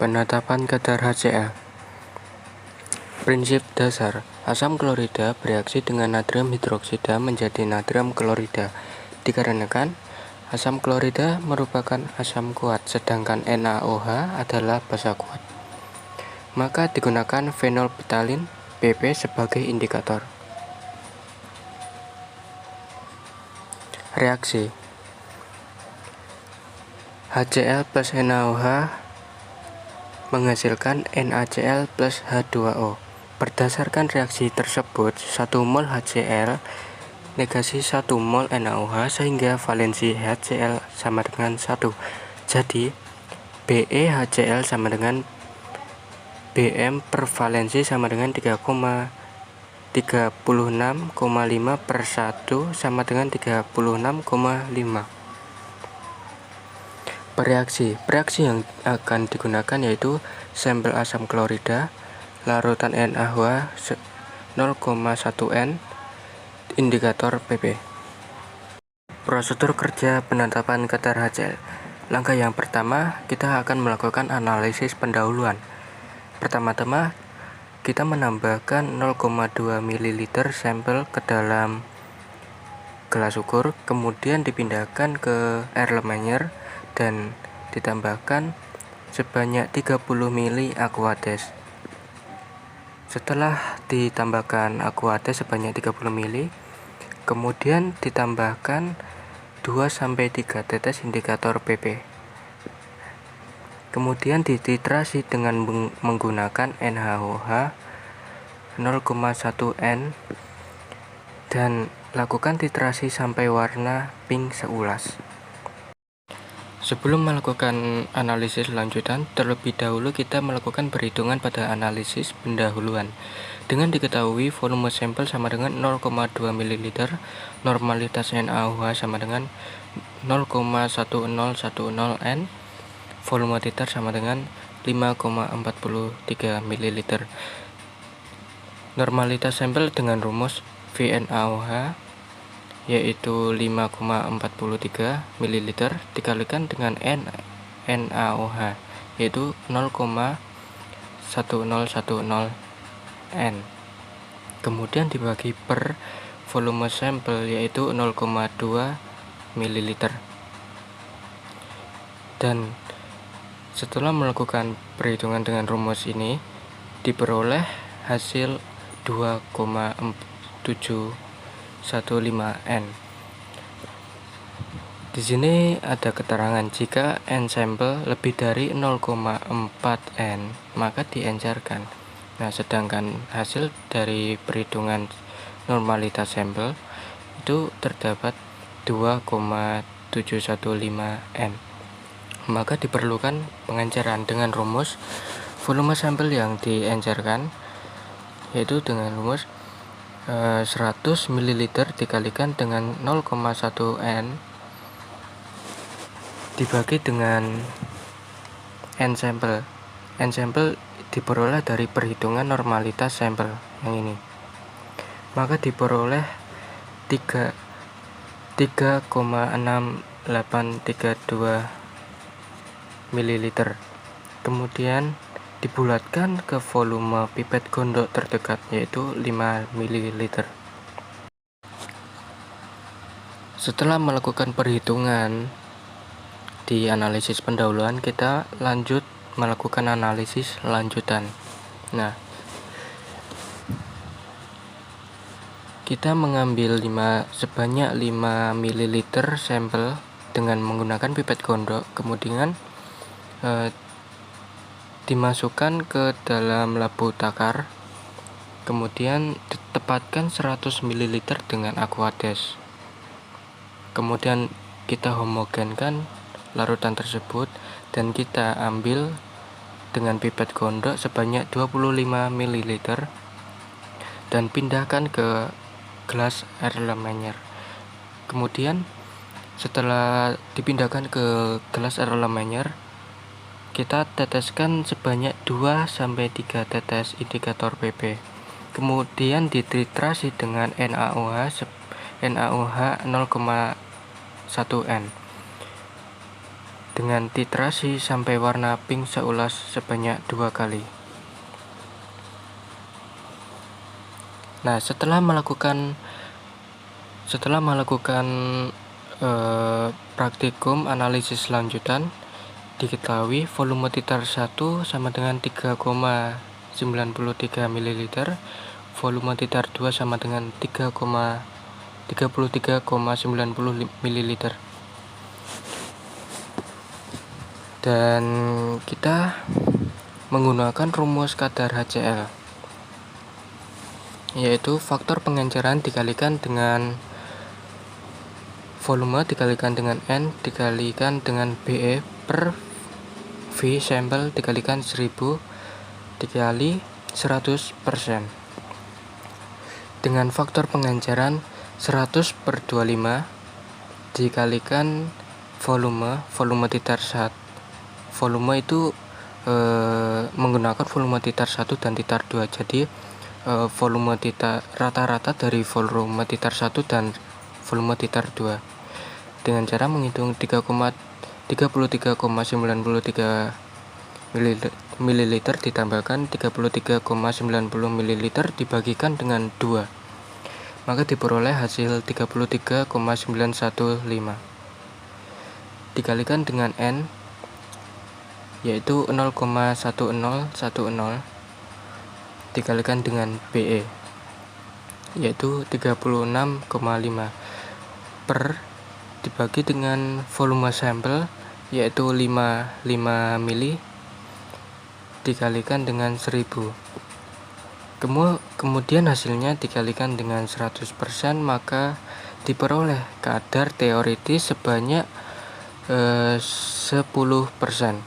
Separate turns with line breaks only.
Penetapan kadar HCl. Prinsip dasar, asam klorida bereaksi dengan natrium hidroksida menjadi natrium klorida, dikarenakan asam klorida merupakan asam kuat, sedangkan NaOH adalah basa kuat. Maka digunakan fenolphthalein PP sebagai indikator. Reaksi HCl plus NaOH menghasilkan NaCl plus H2O. Berdasarkan reaksi tersebut, 1 mol HCl negasi 1 mol NaOH sehingga valensi HCl sama dengan 1. Jadi, BeHCl sama dengan Bm per valensi sama dengan 3,36,5 per 1 sama dengan 36,5. Bereaksi yang akan digunakan yaitu sampel asam klorida, larutan NaOH 0,1 N, indikator PP. Prosedur kerja penetapan kadar HCl. Langkah yang pertama, kita akan melakukan analisis pendahuluan. Pertama-tama, kita menambahkan 0,2 ml sampel ke dalam gelas ukur, kemudian dipindahkan ke air Lemaire dan ditambahkan sebanyak 30 ml aqueous. Setelah ditambahkan aqueous sebanyak 30 ml, kemudian ditambahkan 2-3 tetes indikator PP. Kemudian dititrasi dengan menggunakan NaOH 0,1 N dan lakukan titrasi sampai warna pink seulas. Sebelum melakukan analisis lanjutan, terlebih dahulu kita melakukan perhitungan pada analisis pendahuluan. Dengan diketahui volume sampel sama dengan 0,2 ml, normalitas NaOH sama dengan 0,1010 N, volume titer sama dengan 5,43 ml. Normalitas sampel dengan rumus VNaOH yaitu 5,43 ml dikalikan dengan NaOH yaitu 0,1010 N, kemudian dibagi per volume sampel yaitu 0,2 ml. Dan setelah melakukan perhitungan dengan rumus ini diperoleh hasil 2,715 N. Di sini ada keterangan jika N sampel lebih dari 0,4 N maka diencerkan. Nah, sedangkan hasil dari perhitungan normalitas sampel itu terdapat 2,715 N. Maka diperlukan pengenceran dengan rumus volume sampel yang diencerkan yaitu dengan rumus 100 ml dikalikan dengan 0,1 N dibagi dengan N sampel. N sampel diperoleh dari perhitungan normalitas sampel yang ini. Maka diperoleh 3,6832 ml. Kemudian dibulatkan ke volume pipet gondok terdekat yaitu 5 ml. Setelah melakukan perhitungan di analisis pendahuluan, kita lanjut melakukan analisis lanjutan. Nah, kita mengambil sebanyak 5 ml sampel dengan menggunakan pipet gondok, kemudian dimasukkan ke dalam labu takar, kemudian ditempatkan 100 ml dengan aqueous. Kemudian kita homogenkan larutan tersebut dan kita ambil dengan pipet gondok sebanyak 25 ml dan pindahkan ke gelas air Lemaire. Kemudian setelah dipindahkan ke gelas air Lemaire, kita teteskan sebanyak 2-3 tetes indikator PP. Kemudian dititrasi dengan NaOH 0,1 N. dengan titrasi sampai warna pink seulas sebanyak 2 kali. Nah, setelah melakukan praktikum analisis lanjutan, diketahui volume titar 1 sama dengan 3,93 ml, volume titar 2 sama dengan 33,90 ml. Dan kita menggunakan rumus kadar HCl, yaitu faktor pengenceran dikalikan dengan volume dikalikan dengan N dikalikan dengan BE per V sampel dikalikan 1000 dikali 100%. Dengan faktor pengenceran 100 per 25 dikalikan volume titar 1. Volume itu menggunakan volume titar 1 dan titar 2. Jadi volume titar rata-rata dari volume titar 1 dan volume titar 2 dengan cara menghitung 33,93 ml ditambahkan 33,90 ml dibagikan dengan 2, maka diperoleh hasil 33,915 dikalikan dengan N, yaitu 0,1010 dikalikan dengan BE, yaitu 36,5 per dibagi dengan volume sampel, yaitu 5 mili dikalikan dengan 1000. Kemudian hasilnya dikalikan dengan 100%, maka diperoleh kadar teoritis sebanyak 10%.